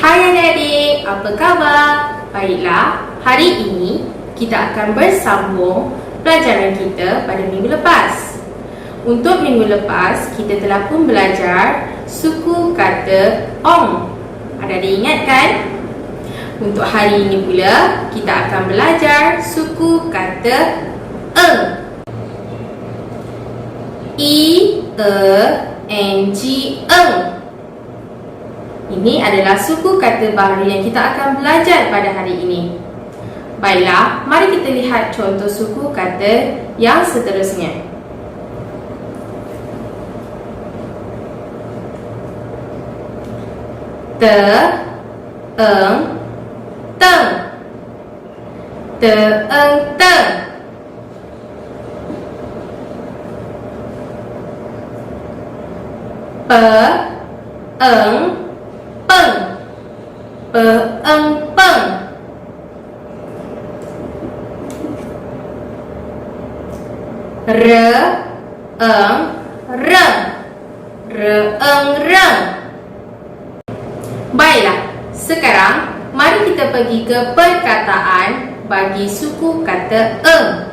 Hai adik-adik, apa khabar? Baiklah, hari ini kita akan bersambung pelajaran kita pada minggu lepas. Untuk minggu lepas, kita telah pun belajar suku kata ong. Adik-adik ingat kan? Untuk hari ini pula, kita akan belajar suku kata eng. I-E-N-G, eng. Ini adalah suku kata baru yang kita akan belajar pada hari ini. Baiklah, mari kita lihat contoh suku kata yang seterusnya. Te-eng, teng. Te-eng, teng. Pe-eng, peng. Pe-eng, peng. Re-eng, reng. Re-eng, reng. Baiklah, sekarang mari kita pergi ke perkataan bagi suku kata eng.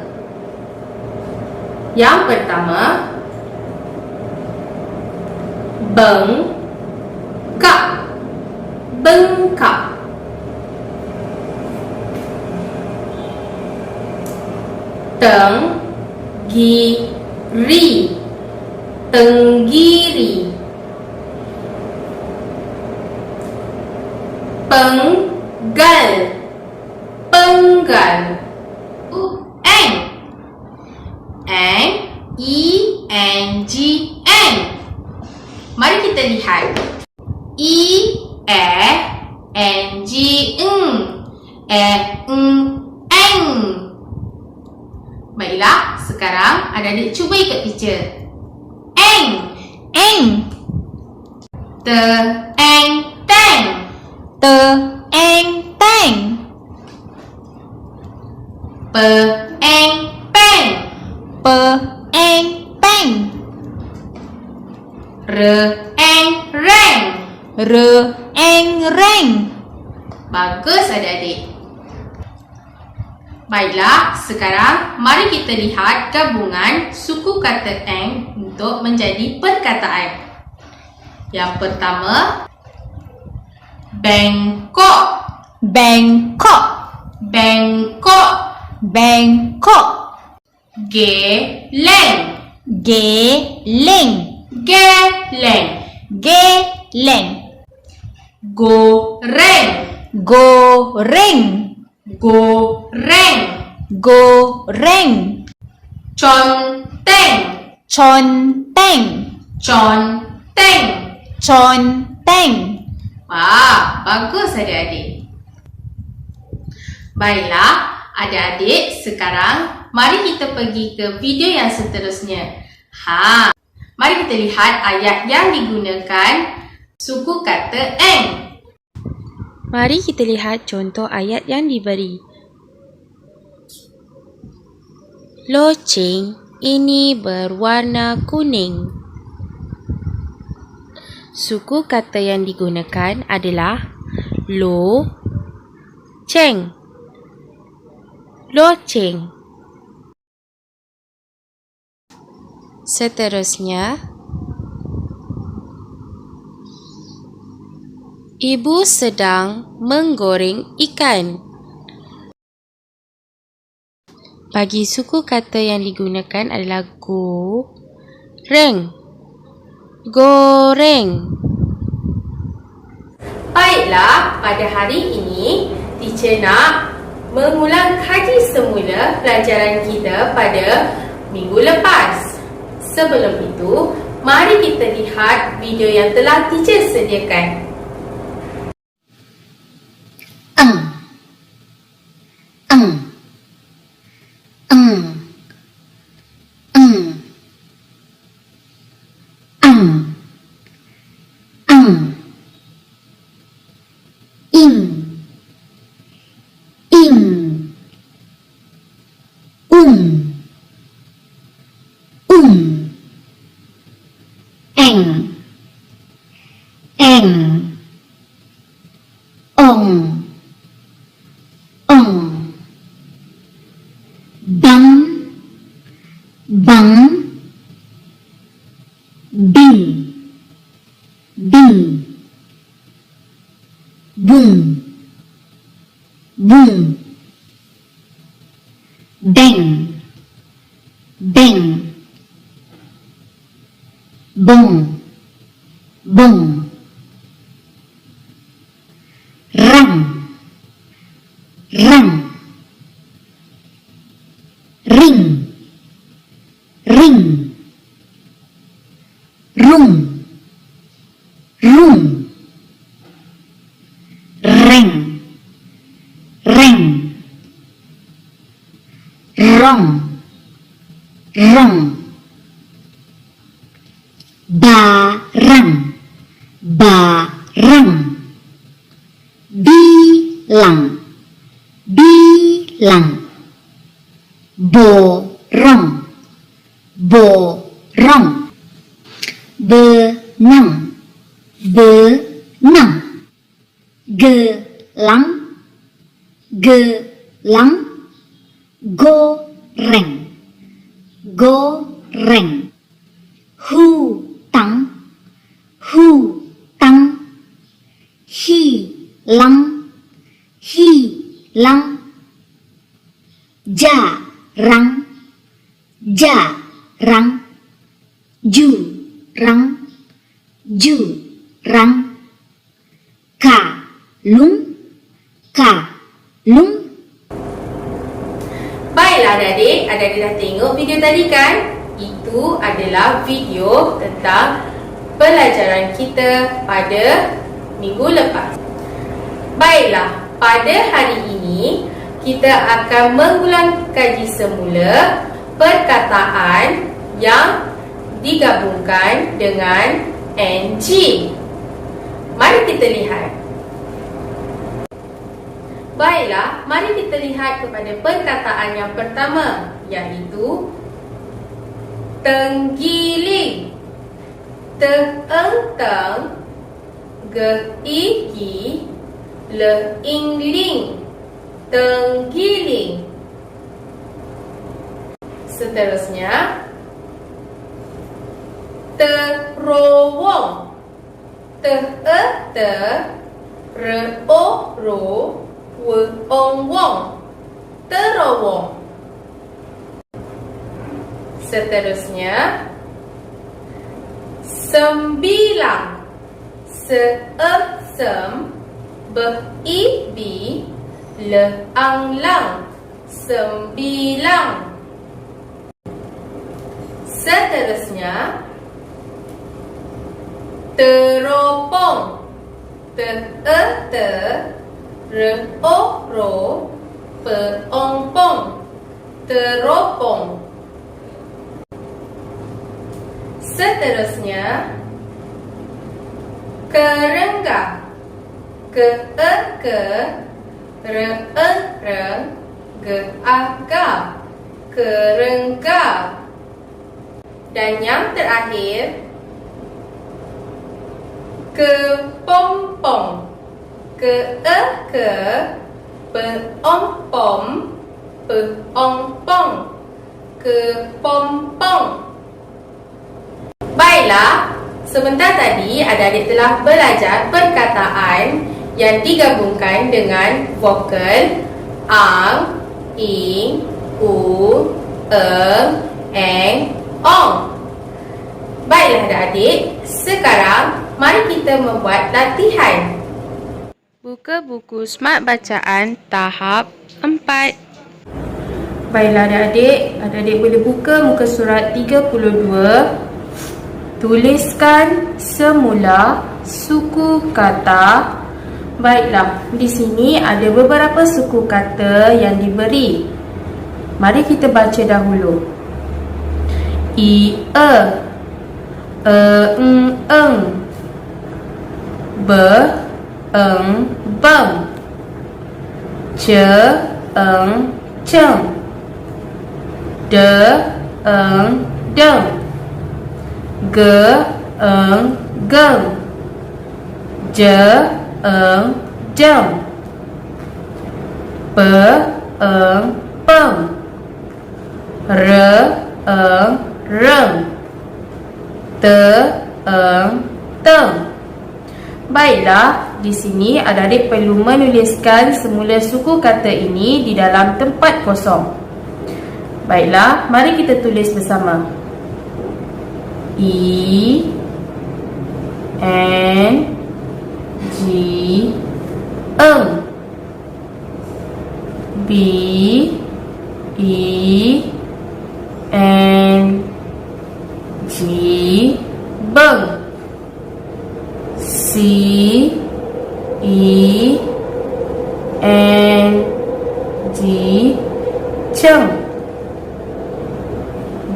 Yang pertama, bengkak. Bengkak. Tenggiri. Tenggiri. Penggal. Penggal. Eng. Eng. I-N-G, eng. Mari kita lihat. I-E-N-G, eng. Eng. Baiklah, sekarang adik-adik cuba ikut teacher. Eng. Eng. Te-eng, teng. Te-eng, teng. Pe-eng, peng. Pe-eng, peng. Re-eng, reng. Re-eng, reng. Bagus adik-adik. Baiklah, sekarang mari kita lihat gabungan suku kata eng untuk menjadi perkataan. Yang pertama, bengkok. Bengkok. Bengkok. Bengkok. Geleng. Geleng. Geleng. Geleng. Goreng. Goreng. Goreng. Goreng. Conteng. Conteng. Conteng. Conteng. Wah, bagus adik-adik. Baiklah, adik-adik, sekarang mari kita pergi ke video yang seterusnya. Mari kita lihat ayat yang digunakan suku kata eng. Mari kita lihat contoh ayat yang diberi. Loceng ini berwarna kuning. Suku kata yang digunakan adalah loceng. Loceng. Seterusnya, ibu sedang menggoreng ikan. Bagi suku kata yang digunakan adalah goreng. Goreng. Baiklah, pada hari ini teacher nak mengulang kaji semula pelajaran kita pada minggu lepas. Sebelum itu, mari kita lihat video yang telah teacher sediakan. Eng, bing, bing, boom, boom, bang, bang, bong, bong, rang, rang, ring, ring, rung, rung, reng, reng, rong, rong, barang, barang, bilang, bilang, borong, borong, benang, benang, gelang, gelang, goreng, goreng, hutang, hutang, hilang, hilang, jarang, jarang, jurang, jurang, kalung, kalung. Baiklah adik-adik, adik-adik dah tengok video tadi kan? Itu adalah video tentang pelajaran kita pada minggu lepas. Baiklah, pada hari ini kita akan mengulang kaji semula perkataan yang digabungkan dengan NG. Mari kita lihat. Baiklah, mari kita lihat kepada perkataan yang pertama, iaitu tenggiling. Teeng-teng, ge-igi, le-ing-ling. Tenggiling. Seterusnya, terowong. Te-e-te, re-o-ro, we-ong-wong. Terowong. Seterusnya, sembilang. Se-e-sem, be-i-bi, le-ang-lang. Sembilang. Seterusnya, teropong. Te-e-te, re-o-ro, pe-ong-pong. Teropong. Seterusnya, kerenggang. Ke-e-ke, re-e-reng, ge-a-ga. Kerenggang. Dan yang terakhir, kepompong. Ke-e-ke, pe-ong-pom, pe-ong-pong. Kepompong. Baiklah, sebentar tadi adik-adik telah belajar perkataan yang digabungkan dengan vokal ang, ing, u, eng, ong. Baiklah adik-adik, sekarang mari kita membuat latihan. Buka buku Smart Bacaan tahap 4. Baiklah adik-adik, adik-adik boleh buka muka surat 32. Tuliskan semula suku kata. Baiklah, di sini ada beberapa suku kata yang diberi. Mari kita baca dahulu. I, e, eng, eng, be, eng, beng, ce, eng, ceng, de, eng, deng, ge, eng, geng, je, eng, jeng, pe, eng, peng, re, eng, reng, teng. Baiklah, di sini adik-adik perlu menuliskan semula suku kata ini di dalam tempat kosong. Baiklah, mari kita tulis bersama. I N G eng. B I N G beng. C I N G ceng.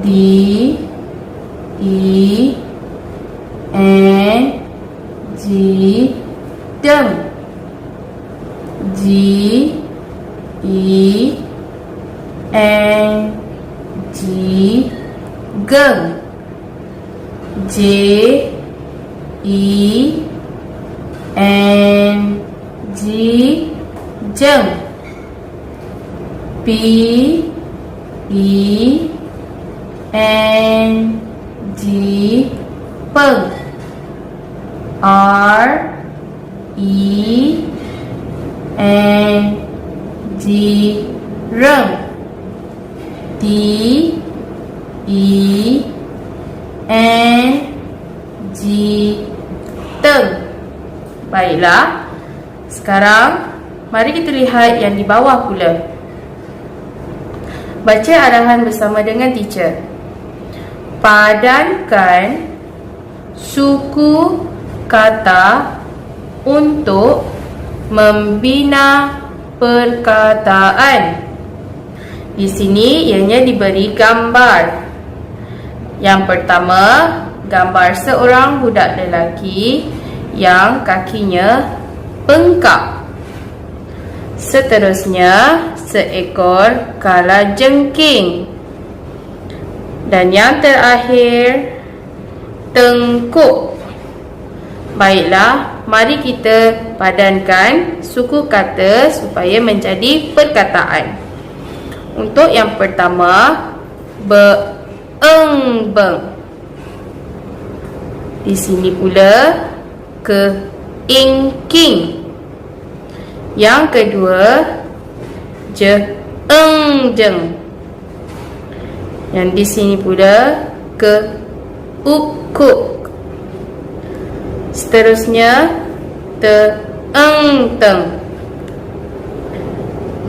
D I N G deng. G I N G geng. J I N G jeng. P I N G peng. R I N G reng. T I N G teng. Baiklah, sekarang mari kita lihat yang di bawah pula. Baca arahan bersama dengan teacher. Padankan suku kata untuk membina perkataan. Di sini ianya diberi gambar. Yang pertama, gambar seorang budak lelaki yang kakinya bengkak. Seterusnya, seekor kalajengking. Dan yang terakhir, tengkuk. Baiklah, mari kita padankan suku kata supaya menjadi perkataan. Untuk yang pertama, beeng-beng. Di sini pula keingking. Yang kedua, jeeng-jeng. Yang di sini pula keukuk. Seterusnya, teeng-teng.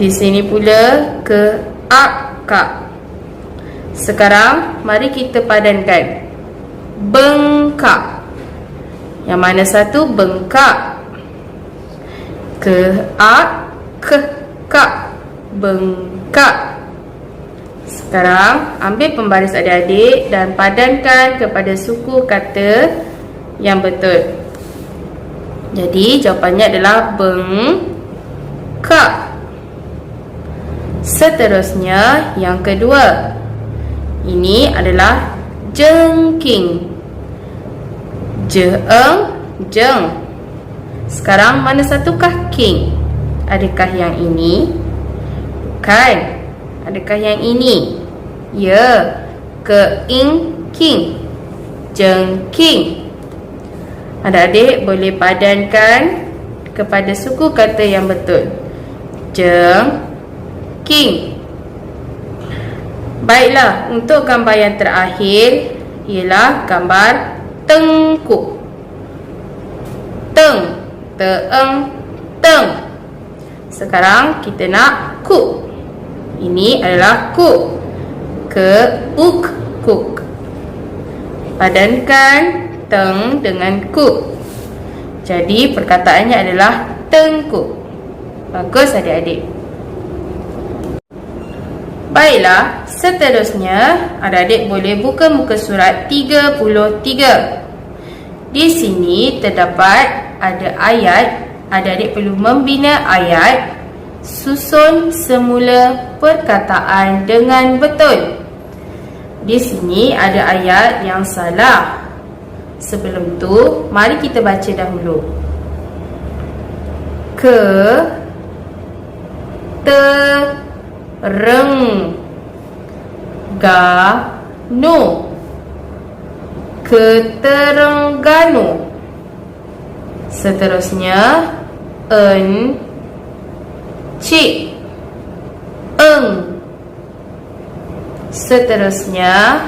Di sini pula keak-kak. Sekarang mari kita padankan. Bengkak. Yang mana satu bengkak? Kak, bengkak. Sekarang ambil pembaris adik-adik dan padankan kepada suku kata yang betul. Jadi jawapannya adalah bengkak. Seterusnya yang kedua. Ini adalah jengking. Jeeng-jeng. Sekarang mana satukah king? Adakah yang ini? Bukan. Adakah yang ini? Ya, keingking. Jengking. Adik-adik boleh padankan kepada suku kata yang betul. Jengking. Baiklah, untuk gambar yang terakhir ialah gambar tengkuk. Teng, teeng, teng. Sekarang kita nak kuk. Ini adalah kuk. Keuk-kuk. Padankan teng dengan kuk. Jadi perkataannya adalah tengkuk. Bagus adik-adik. Baiklah, seterusnya adik-adik boleh buka muka surat 33. Di sini terdapat ada ayat. Adik-adik perlu membina ayat. Susun semula perkataan dengan betul. Di sini ada ayat yang salah. Sebelum tu, mari kita baca dahulu. Terengganu. Keterengganu. Seterusnya encik, eng. Seterusnya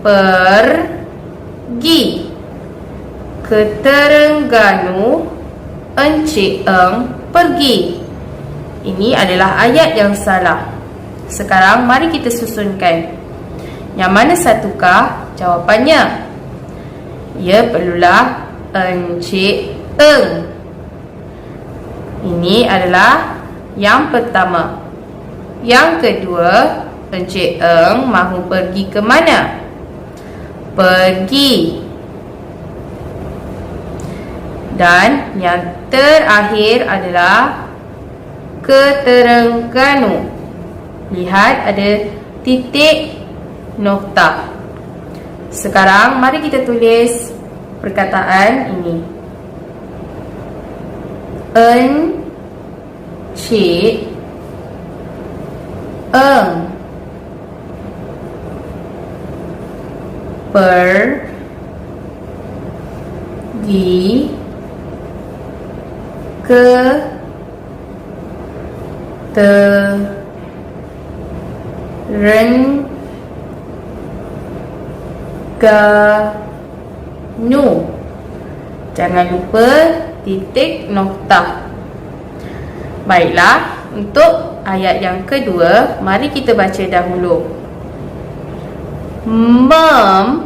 pergi. Keterengganu, encik eng pergi. Ini adalah ayat yang salah. Sekarang mari kita susunkan. Yang mana satukah jawapannya? Ya, perlulah encik eng. Ini adalah yang pertama. Yang kedua, encik eng mahu pergi ke mana? Pergi. Dan yang terakhir adalah Keterengganu. Lihat ada titik nokta. Sekarang mari kita tulis perkataan ini. Encik eng pergi ke Terengganu. Jangan lupa titik nokta. Baiklah, untuk ayat yang kedua, mari kita baca dahulu. Membeli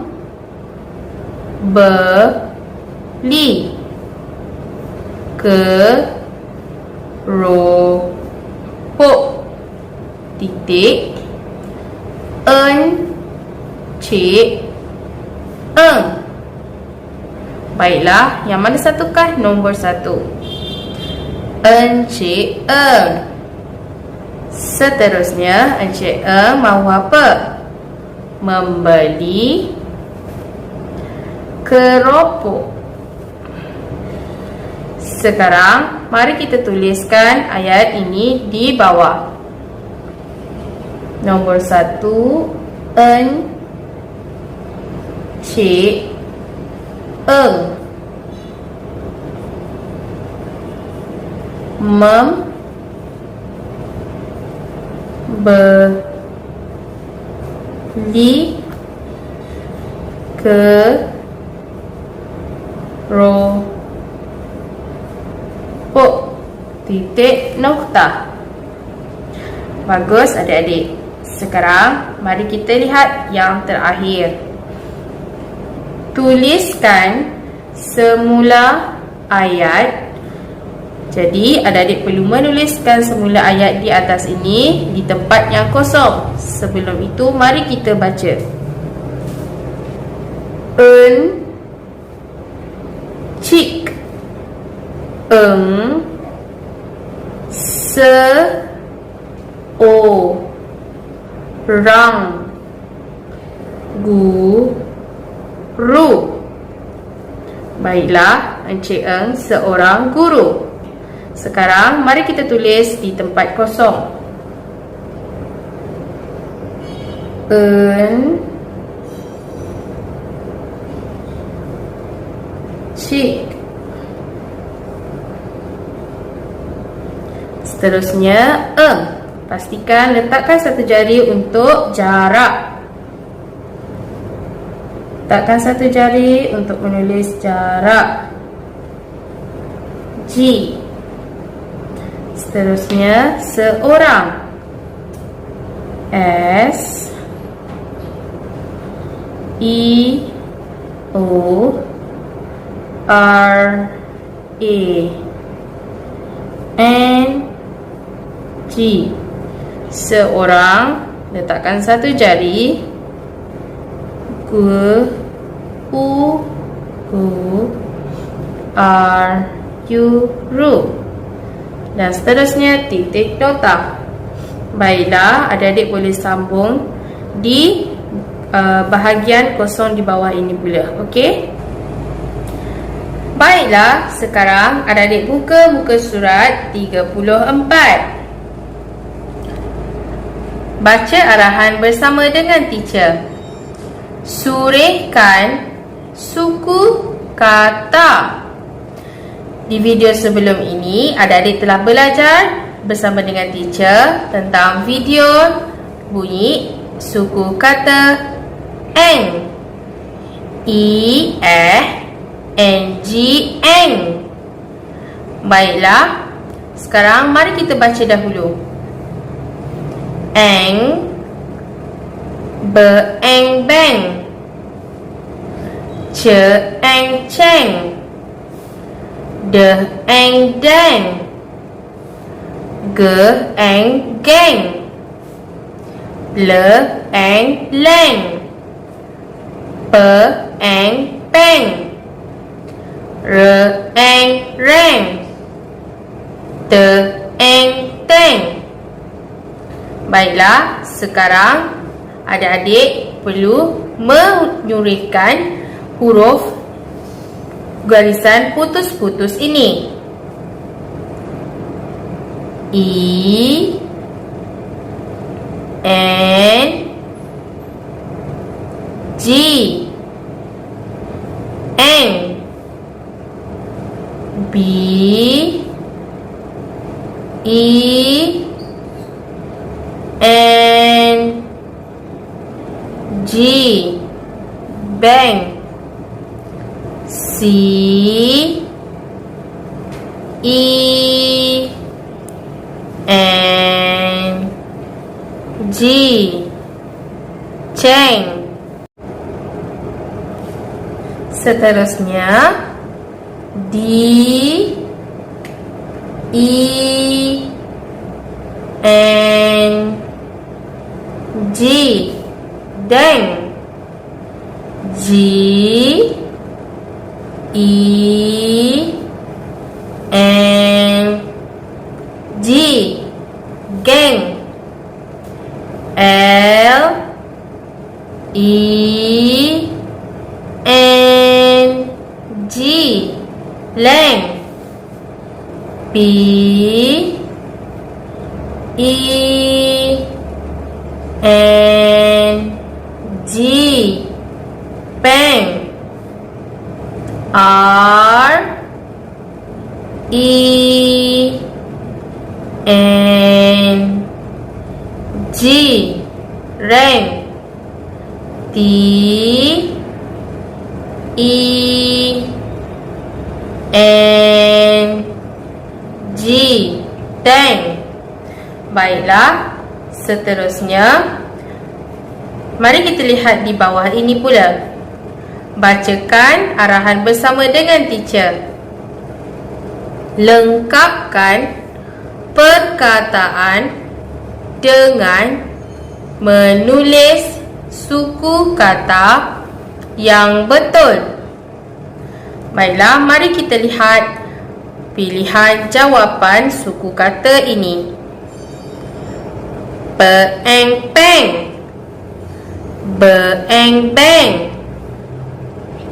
keropok. Titik encik eng. Baiklah, yang mana satukah nombor 1? Encik eng. Seterusnya, encik eng mahu apa? Membeli keropok. Sekarang, mari kita tuliskan ayat ini di bawah. Nombor 1, encik eng membeli keropok. Titik nokta. Bagus adik-adik. Sekarang mari kita lihat yang terakhir. Tuliskan semula ayat. Jadi adik-adik perlu menuliskan semula ayat di atas ini di tempat yang kosong. Sebelum itu mari kita baca. Encik eng seorang guru. Baiklah, encik eng seorang guru. Sekarang mari kita tulis di tempat kosong. Encik. Seterusnya eng. Pastikan letakkan satu jari untuk jarak. Letakkan satu jari untuk menulis jarak. G. Seterusnya seorang. S E O R A N G. Seorang. Letakkan satu jari. Guru dan seterusnya titik nokta. Baiklah, adik-adik boleh sambung di bahagian kosong di bawah ini pula. Okey. Baiklah, sekarang adik-adik buka muka surat 34. Baca arahan bersama dengan teacher. Surehkan suku kata. Di video sebelum ini, adik-adik telah belajar bersama dengan teacher tentang video bunyi suku kata eng. I, N, G, eng. Baiklah, sekarang mari kita baca dahulu. Eng, beeng-beng, ceeng-ceng, deeng-deng, geeng-geng, leeng-leng, peeng-peng, reeng-reng, teeng-teng. Baiklah, sekarang adik-adik perlu menyuritkan huruf garisan putus-putus ini. I, N, G, eng, B, I, N, G, beng, C, E, N, G, ceng. Seterusnya D, E, N, G, deng, G, E, N, G, geng, L, E, N, G, leng, P, E, N, G, peng, R, E, N, G, reng, T, E, N, G, teng. Baiklah, seterusnya mari kita lihat di bawah ini pula. Bacakan arahan bersama dengan teacher. Lengkapkan perkataan dengan menulis suku kata yang betul. Baiklah, mari kita lihat pilihan jawapan suku kata ini. Peeng-peng, beeng-beng,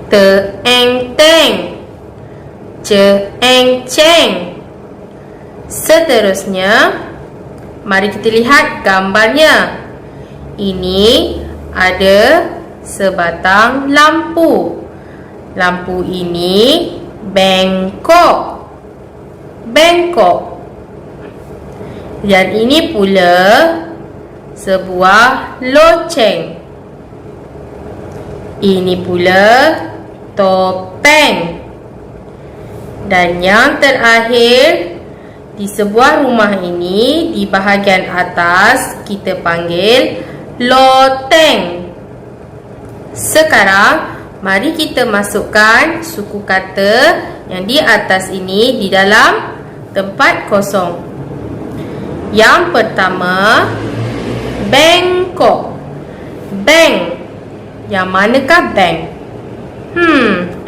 teeng-teng, ceeng-ceng. Seterusnya, mari kita lihat gambarnya. Ini ada sebatang lampu. Lampu ini bengkok. Bengkok. Dan ini pula sebuah loceng. Ini pula topeng. Dan yang terakhir, di sebuah rumah ini, di bahagian atas kita panggil loteng. Sekarang mari kita masukkan suku kata yang di atas ini di dalam tempat kosong. Yang pertama, bengkok. Beng. Yang manakah beng?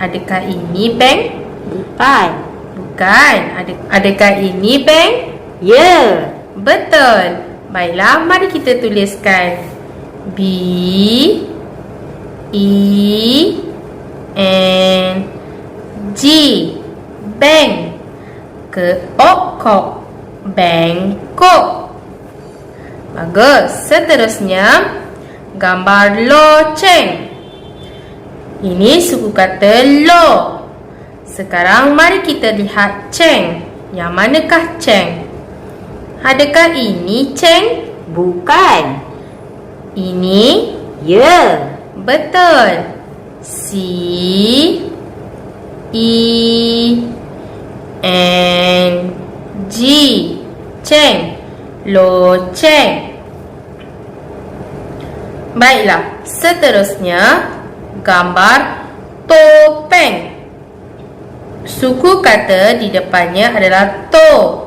Adakah ini beng? Bukan. Bukan. Adakah ini beng? Ya. Betul. Baiklah, mari kita tuliskan. B, E, N, G. Beng. Keok-kok. Bengkok. Bagus. Seterusnya, gambar loceng. Ini suku kata lo. Sekarang mari kita lihat ceng. Yang manakah ceng? Adakah ini ceng? Bukan. Ini? Ya. Betul. C E N G. Ceng. Lo ceng. Baiklah, seterusnya gambar topeng. Suku kata di depannya adalah to.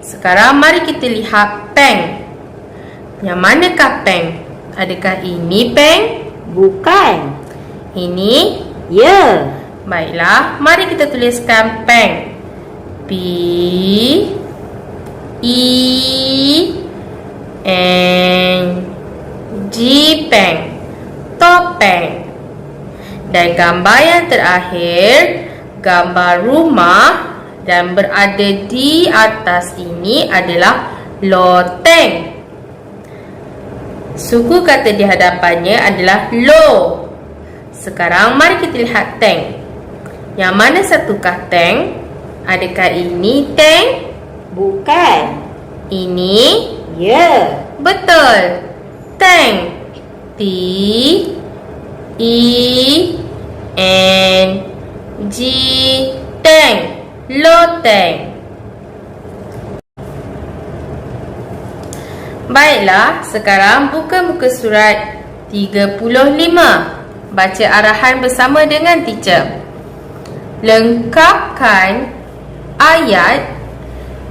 Sekarang mari kita lihat peng. Yang manakah peng? Adakah ini peng? Bukan. Ini? Ya. Baiklah, mari kita tuliskan peng. P E N G, peng. Topeng. Dan gambar yang terakhir, gambar rumah, dan berada di atas ini adalah loteng. Suku kata di hadapannya adalah lo. Sekarang mari kita lihat teng. Yang mana satukah teng? Adakah ini teng? Bukan. Ini? Ya. Betul. Teng. T E N G, teng. Loteng. Baiklah, sekarang buka muka surat 35. Baca arahan bersama dengan teacher. Lengkapkan ayat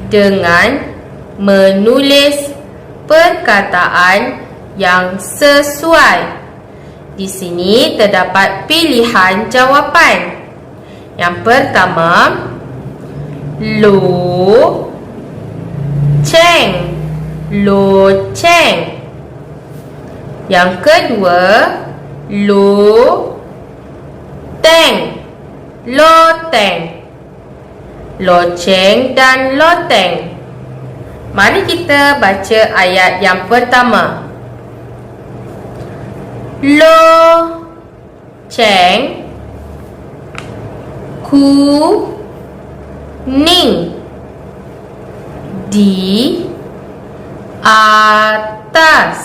dengan menulis perkataan yang sesuai. Di sini terdapat pilihan jawapan. Yang pertama, lo ceng. Loceng. Yang kedua, loteng. Loteng. Loceng dan loteng. Mari kita baca ayat yang pertama. Loceng kuning di atas.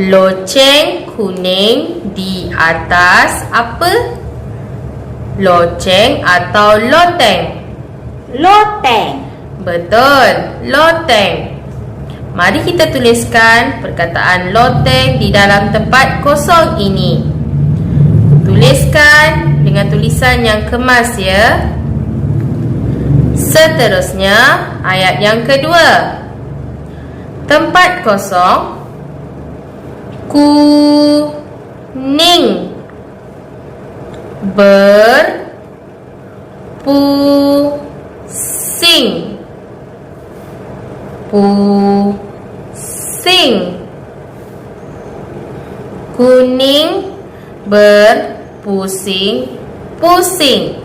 Loceng kuning di atas apa? Loceng atau loteng? Loteng. Betul, loteng. Mari kita tuliskan perkataan loteng di dalam tempat kosong ini. Tuliskan dengan tulisan yang kemas ya. Seterusnya, ayat yang kedua. Tempat kosong, kuning, berpusing. Pusing. Kuning, berpusing, pusing.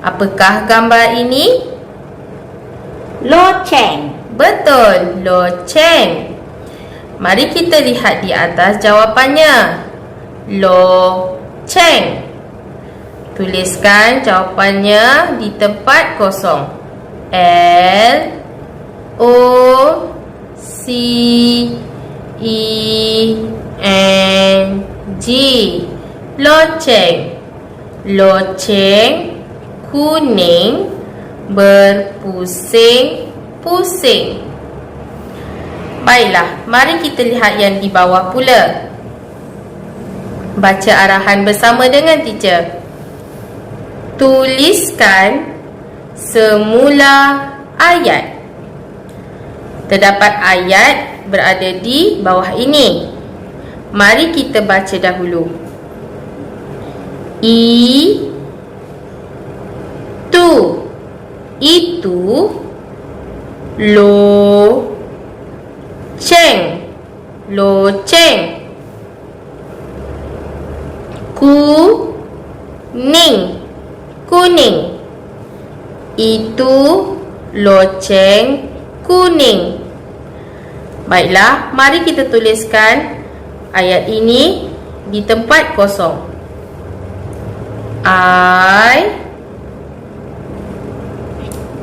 Apakah gambar ini? Loceng. Betul, loceng. Mari kita lihat di atas jawapannya. Loceng. Tuliskan jawapannya di tempat kosong. L O C E N G. Loceng. Loceng kuning berpusing-pusing. Baiklah, mari kita lihat yang di bawah pula. Baca arahan bersama dengan teacher. Tuliskan semula ayat. Terdapat ayat berada di bawah ini. Mari kita baca dahulu. Itu loceng. Loceng. Kuning. Kuning. Itu loceng kuning. Baiklah, mari kita tuliskan ayat ini di tempat kosong.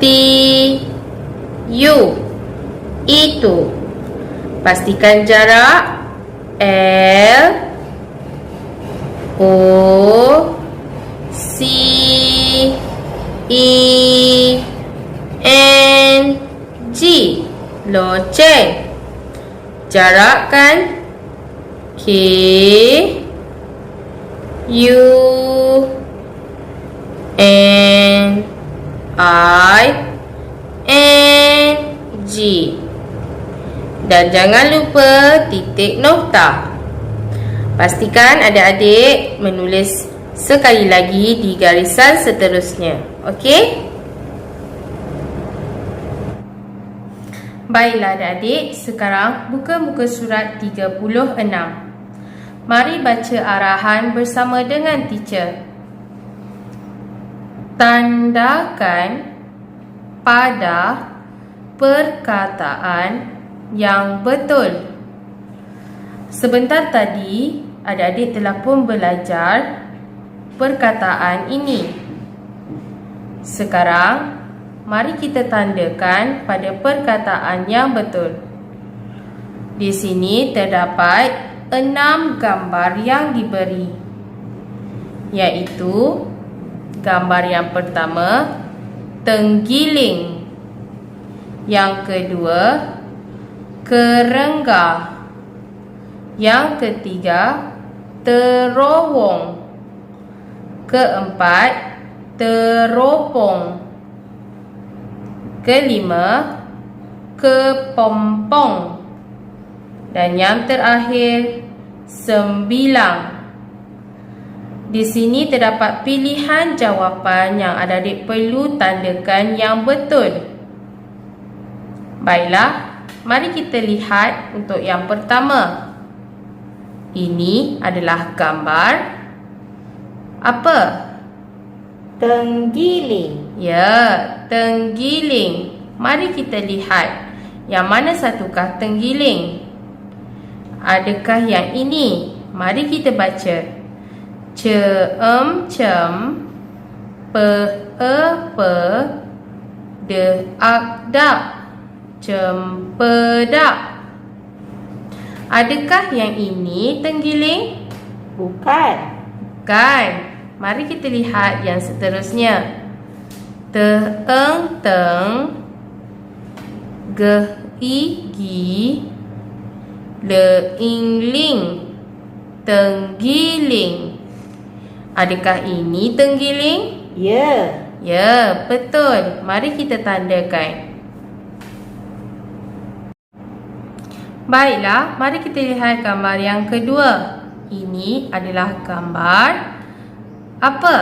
ITU, itu. Pastikan jarak. LOCENG, loceng. Jarakkan. KUNING. Dan jangan lupa titik nokta. Pastikan adik-adik menulis sekali lagi di garisan seterusnya. Okey? Baiklah adik-adik, sekarang buka muka surat 36. Mari baca arahan bersama dengan teacher. Tandakan pada perkataan yang betul. Sebentar tadi, adik-adik telah pun belajar perkataan ini. Sekarang, mari kita tandakan pada perkataan yang betul. Di sini terdapat 6 gambar yang diberi, iaitu gambar yang pertama, tenggiling. Yang kedua, kerengga. Yang ketiga, terowong. Keempat, teropong. Kelima, kepompong. Dan yang terakhir, sembilang. Di sini terdapat pilihan jawapan yang adik-adik perlu tandakan yang betul. Baiklah, mari kita lihat untuk yang pertama. Ini adalah gambar apa? Tenggiling. Ya, tenggiling. Mari kita lihat yang mana satukah tenggiling. Adakah yang ini? Mari kita baca. Cem, pe, dak, cempedak. Adakah yang ini tenggiling? Bukan. Bukan. Mari kita lihat yang seterusnya. Teeng, gigi, leingling, tenggiling. Adakah ini tenggiling? Ya. Ya, betul. Mari kita tandakan. Baiklah, mari kita lihat gambar yang kedua. Ini adalah gambar apa?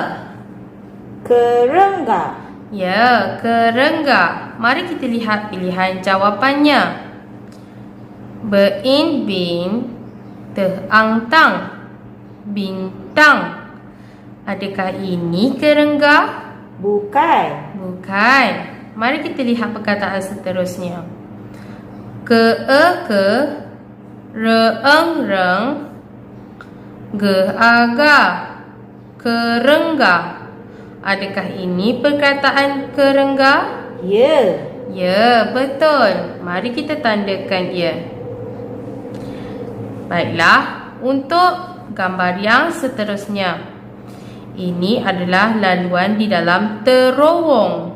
Kerengga. Ya, kerengga. Mari kita lihat pilihan jawapannya. Bein, bin, teang-tang, bintang. Adakah ini kerengga? Bukan. Bukan. Mari kita lihat perkataan seterusnya. Reeng, geaga, kerengga. Adakah ini perkataan kerengga? Ya. Ya, betul. Mari kita tandakan ia. Baiklah, untuk gambar yang seterusnya. Ini adalah laluan di dalam terowong.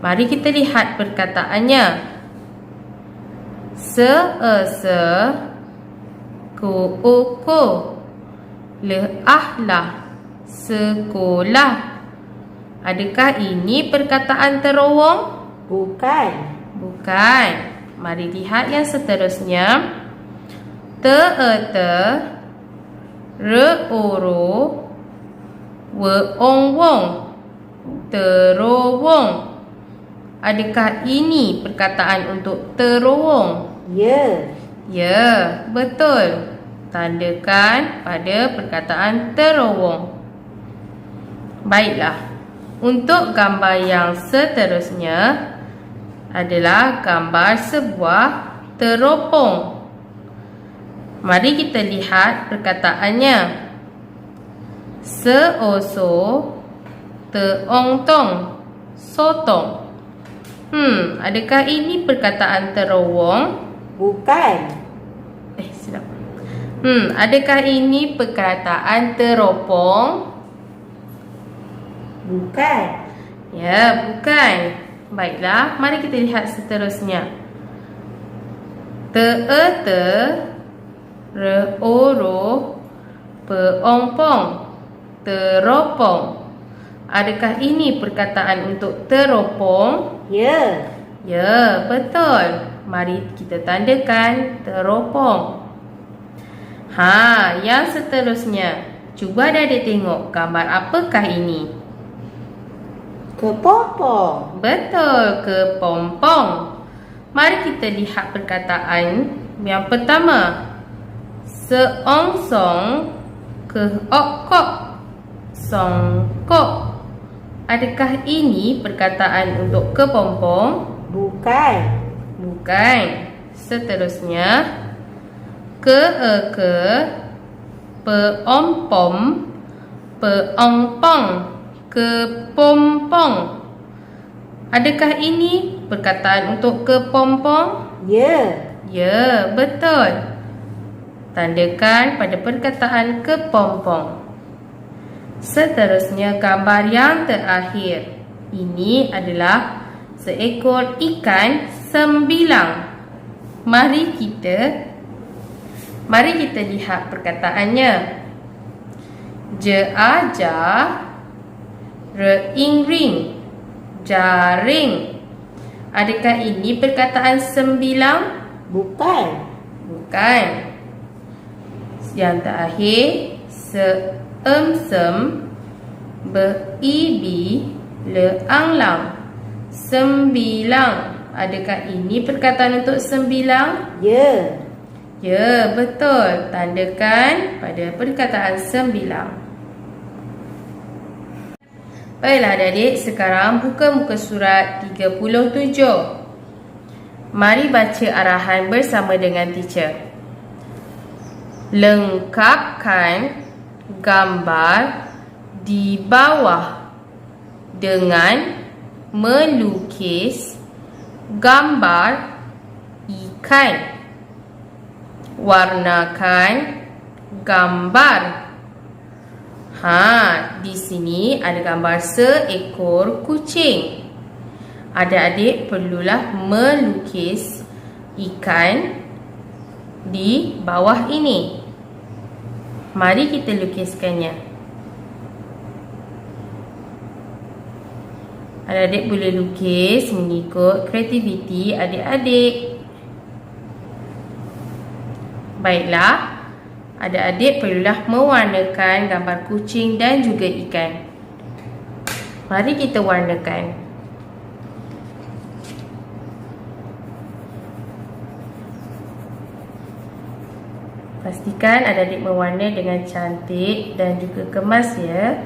Mari kita lihat perkataannya. Se, ko, leahlah, sekolah. Adakah ini perkataan terowong? Bukan. Bukan. Mari lihat yang seterusnya. Reoro, weong-wong, terowong. Adakah ini perkataan untuk terowong? Ya. Ya, betul. Tandakan pada perkataan terowong. Baiklah. Untuk gambar yang seterusnya adalah gambar sebuah teropong. Mari kita lihat perkataannya. Seoso, teong-tong, sotong. Adakah ini perkataan terowong? Bukan. Silap. Adakah ini perkataan teropong? Bukan. Ya, bukan. Baiklah, mari kita lihat seterusnya. Te-te, re-oro, peong-pong, teropong. Adakah ini perkataan untuk teropong? Ya. Ya, betul. Mari kita tandakan teropong. Yang seterusnya. Cuba adik tengok gambar apakah ini? Kepompong. Betul, kepompong. Mari kita lihat perkataan yang pertama. Seongsong, keok-kok, songkok. Adakah ini perkataan untuk kepompong? Bukan. Bukan. Seterusnya, ke-ke, peompom, peongpong, kepompong. Adakah ini perkataan untuk kepompong? Ya. Ya, betul. Tandakan pada perkataan kepompong. Seterusnya, gambar yang terakhir. Ini adalah seekor ikan sembilang. Mari kita lihat perkataannya. Je-aja, re-ing-ring, jaring. Adakah ini perkataan sembilang? Bukan. Bukan. Yang terakhir, se-em-sem, be-ibi, le-ang-lang, sembilang. Adakah ini perkataan untuk sembilang? Ya. Ya, betul. Tandakan pada perkataan sembilang. Baiklah adik-adik, sekarang buka muka surat 37. Mari baca arahan bersama dengan teacher. Lengkapkan gambar di bawah dengan melukis gambar ikan. Warnakan gambar. Di sini ada gambar seekor kucing. Adik-adik perlulah melukis ikan di bawah ini. Mari kita lukiskannya. Adik-adik boleh lukis mengikut kreativiti adik-adik. Baiklah, adik-adik perlulah mewarnakan gambar kucing dan juga ikan. Mari kita warnakan. Pastikan adik-adik mewarna dengan cantik dan juga kemas ya.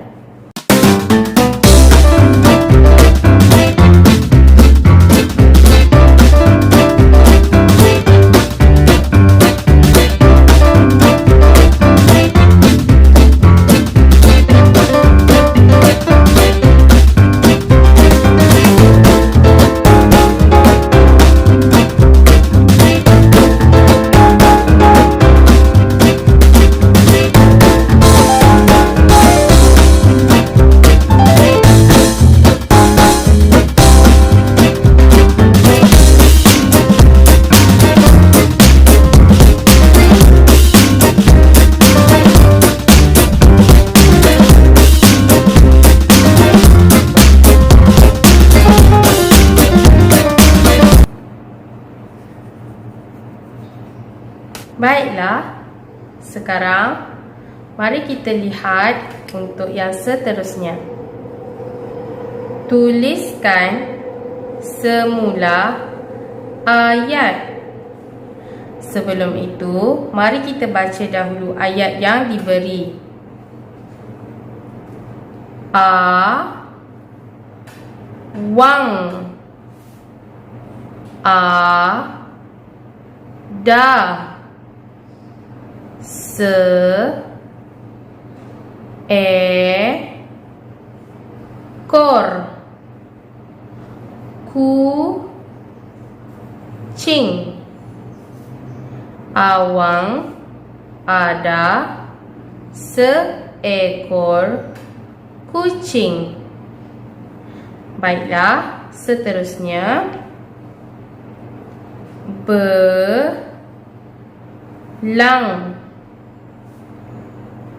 Baiklah, sekarang mari kita lihat untuk yang seterusnya. Tuliskan semula ayat. Sebelum itu, mari kita baca dahulu ayat yang diberi. Wang, da, seekor kucing. Awang ada seekor kucing. Baiklah, seterusnya belang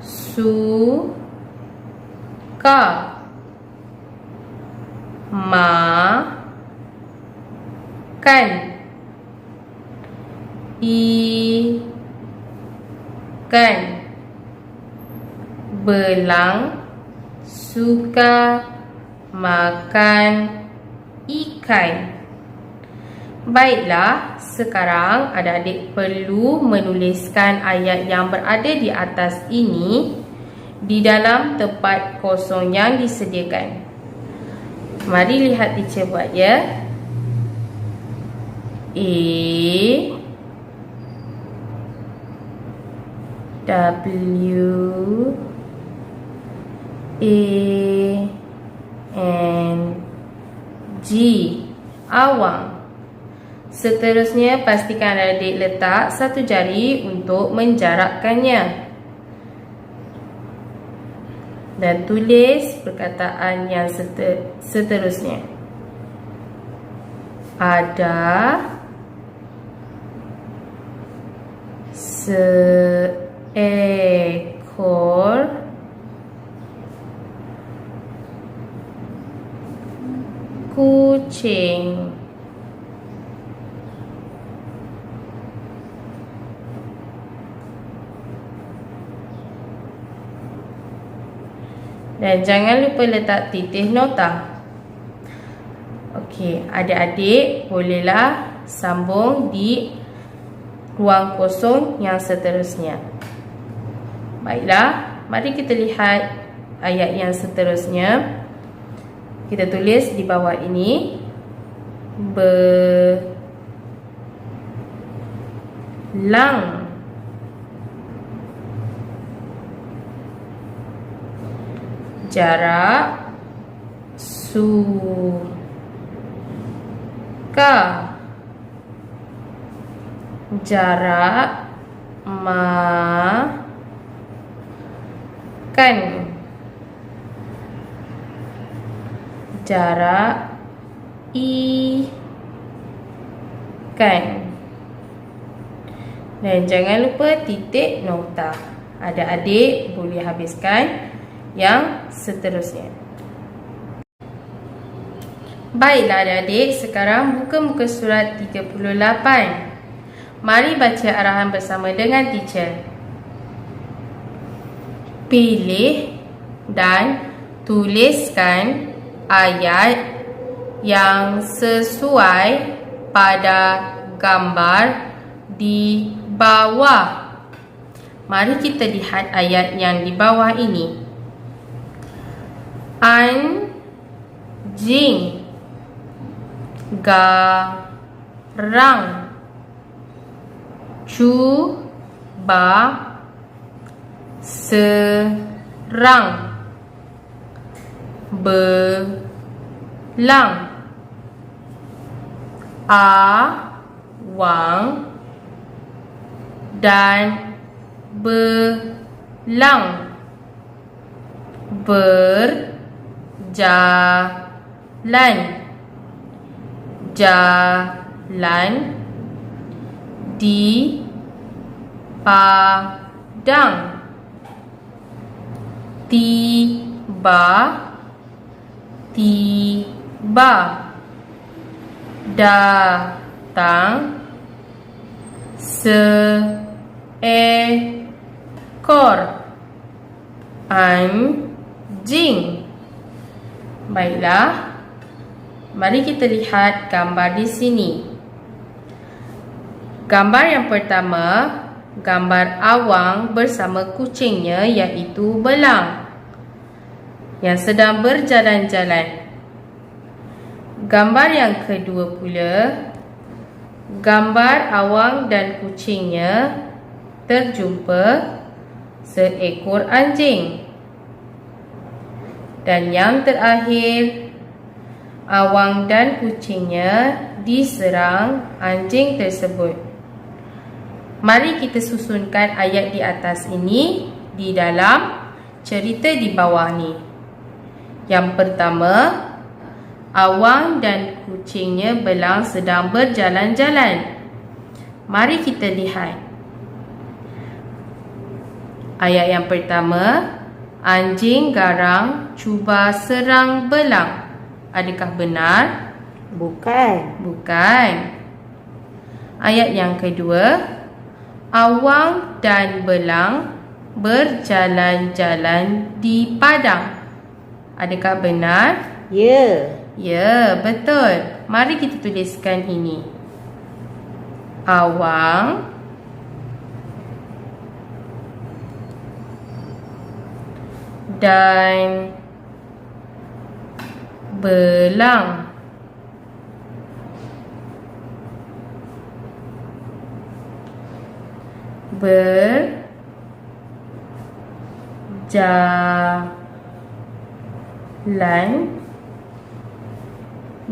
suka makan ikan. Belang suka makan ikan. Baiklah, sekarang adik-adik perlu menuliskan ayat yang berada di atas ini di dalam tempat kosong yang disediakan. Mari lihat teacher buat ya. AWANG. Awang. Seterusnya, pastikan adik letak satu jari untuk menjarakkannya. Dan tulis perkataan yang seterusnya. Ada seekor kucing. Dan jangan lupa letak titik nota. Okey, adik-adik bolehlah sambung di ruang kosong yang seterusnya. Baiklah, mari kita lihat ayat yang seterusnya. Kita tulis di bawah ini. Belang jarak suka jarak makan jarak ikan. Dan jangan lupa titik nota. Adik-adik boleh habiskan yang seterusnya. Baiklah adik-adik, sekarang buka muka surat 38. Mari baca arahan bersama dengan teacher. Pilih dan tuliskan ayat yang sesuai pada gambar di bawah. Mari kita lihat ayat yang di bawah ini. Anjing, garang, cuba, serang, belang, awang, dan belang jalan di padang, tiba-tiba, datang, seekor anjing. Baiklah, mari kita lihat gambar di sini. Gambar yang pertama, gambar awang bersama kucingnya, iaitu belang yang sedang berjalan-jalan. Gambar yang kedua pula, gambar awang dan kucingnya terjumpa seekor anjing. Dan yang terakhir, Awang dan kucingnya diserang anjing tersebut. Mari kita susunkan ayat di atas ini di dalam cerita di bawah ni. Yang pertama, Awang dan kucingnya belang sedang berjalan-jalan. Mari kita lihat. Ayat yang pertama, anjing garang cuba serang belang. Adakah benar? Bukan. Bukan. Ayat yang kedua, Awang dan belang berjalan-jalan di padang. Adakah benar? Ya. Ya, betul. Mari kita tuliskan ini. Awang dan belang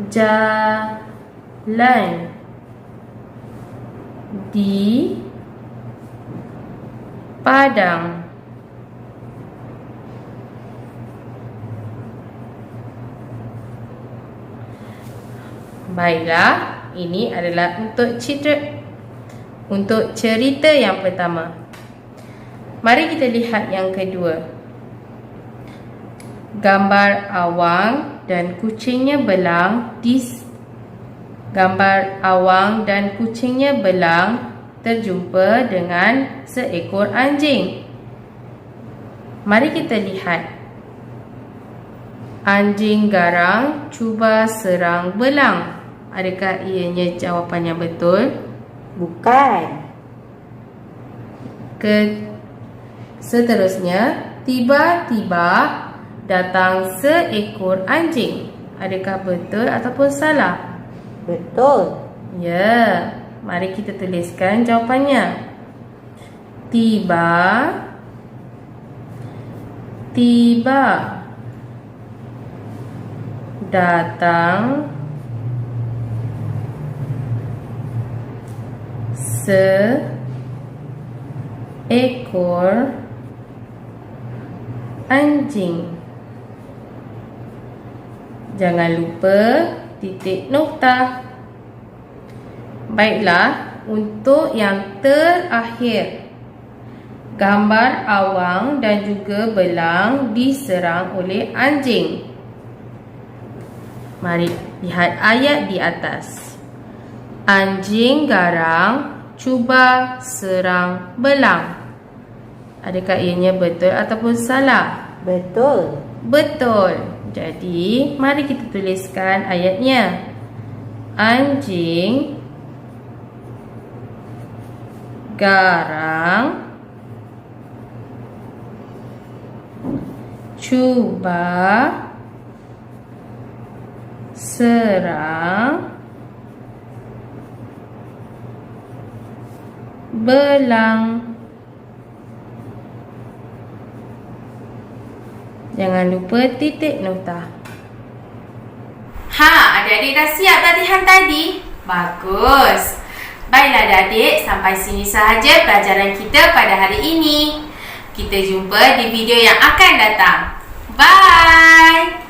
jalan di padang. Baiklah, ini adalah untuk cerita yang pertama. Mari kita lihat yang kedua. Gambar Awang dan kucingnya belang terjumpa dengan seekor anjing. Mari kita lihat. Anjing garang cuba serang belang. Adakah ianya jawapan yang betul? Bukan. Seterusnya, tiba-tiba datang seekor anjing. Adakah betul ataupun salah? Betul. Ya, mari kita tuliskan jawapannya. Tiba datang seekor anjing. Jangan lupa titik nokta. Baiklah, untuk yang terakhir, gambar Awang dan juga belang diserang oleh anjing. Mari lihat ayat di atas. Anjing garang cuba serang belang. Adakah ianya betul ataupun salah? Betul. Betul. Jadi, mari kita tuliskan ayatnya. Anjing garang cuba serang belang. Jangan lupa titik nokta. Adik-adik dah siap latihan tadi? Bagus. Baiklah adik-adik, sampai sini sahaja pelajaran kita pada hari ini. Kita jumpa di video yang akan datang. Bye!